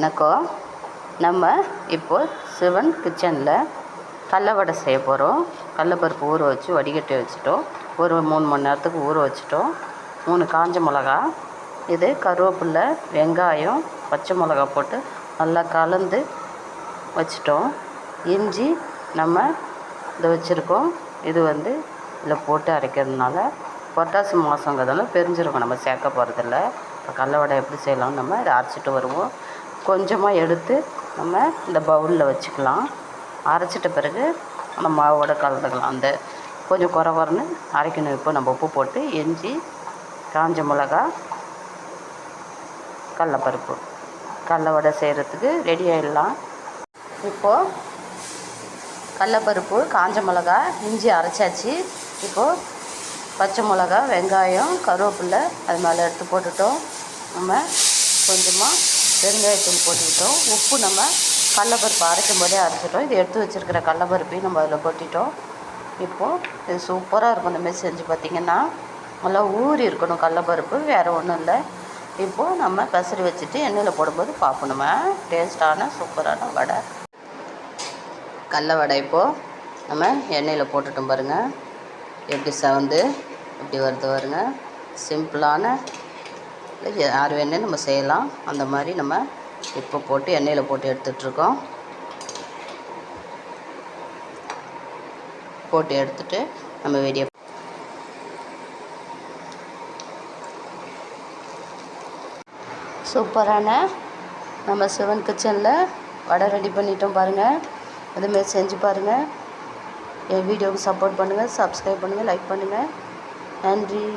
வணக்கம். நம்ம இப்போ சிவன் கிச்சனில் கடல வடை செய்ய போகிறோம். கடலப்பருப்பு ஊற வச்சு வடிகட்டி வச்சுட்டோம். ஒரு 3 மணி நேரத்துக்கு ஊற வச்சுட்டோம். 3 காஞ்ச மிளகா, இது கருவேப்பிலை, வெங்காயம், பச்சை மிளகா போட்டு நல்லா கலந்து வச்சுட்டோம். இஞ்சி நம்ம இதை வச்சுருக்கோம். இது இதில் போட்டு அரைக்கிறதுனால புரட்டாசி மாதங்கிறதுனால பெருஞ்சீரகம் நம்ம சேர்க்க போகிறதில்ல. இப்போ கடல வடை எப்படி செய்யலாம்னு நம்ம இதை அரைச்சிட்டு வருவோம். கொஞ்சமாக எடுத்து நம்ம இந்த பவுலில் வச்சுக்கலாம். அரைச்சிட்ட பிறகு நம்ம மாவோட கலந்துக்கலாம். அந்த கொஞ்சம் குறன்னு அரைக்கணும். இப்போ நம்ம உப்பு போட்டு இஞ்சி, காஞ்ச மிளகா, கடலப்பருப்பு, கடல வடை செய்கிறதுக்கு ரெடி ஆகிடலாம். இப்போது கடலப்பருப்பு, காஞ்ச மிளகா, இஞ்சி அரைச்சாச்சு. இப்போது பச்சை மிளகா, வெங்காயம், கருவேப்பிலை அது மேலே எடுத்து போட்டுட்டோம். நம்ம கொஞ்சமாக பெருங்காயத்தூள் போட்டுக்கிட்டோம். உப்பு நம்ம கடலப்பருப்பு அரைக்கும் போதே அரைச்சிட்டோம். இது எடுத்து வச்சுருக்கிற கடலப்பருப்பையும் நம்ம அதில் கொட்டிட்டோம். இப்போது இது சூப்பராக இருக்கும். இந்தமாரி செஞ்சு பார்த்திங்கன்னா நல்லா ஊறி இருக்கணும் கடலப்பருப்பு, வேறு ஒன்றும் இல்லை. இப்போது நம்ம பெசரி வச்சுட்டு எண்ணெயில் போடும்போது பார்ப்போம். நம்ம டேஸ்ட்டான சூப்பரான வடை, கடல வடை இப்போது நம்ம எண்ணெயில் போட்டுட்டோம். பாருங்கள் எப்படி செவந்து எப்படி வருது பாருங்க. சிம்பிளான யார் வேணாலும் நம்ம செய்யலாம். அந்த மாதிரி நம்ம இப்போ போட்டு எண்ணெயில் போட்டு எடுத்துகிட்ருக்கோம். போட்டு எடுத்துகிட்டு நம்ம வெளியே சூப்பரான நம்ம சிவன் கிச்சனில் வடை ரெடி பண்ணிட்டோம். பாருங்கள், அதுமாரி செஞ்சு பாருங்கள். என் வீடியோவுக்கு சப்போர்ட் பண்ணுங்கள், சப்ஸ்கிரைப் பண்ணுங்கள், லைக் பண்ணுங்கள். நன்றி.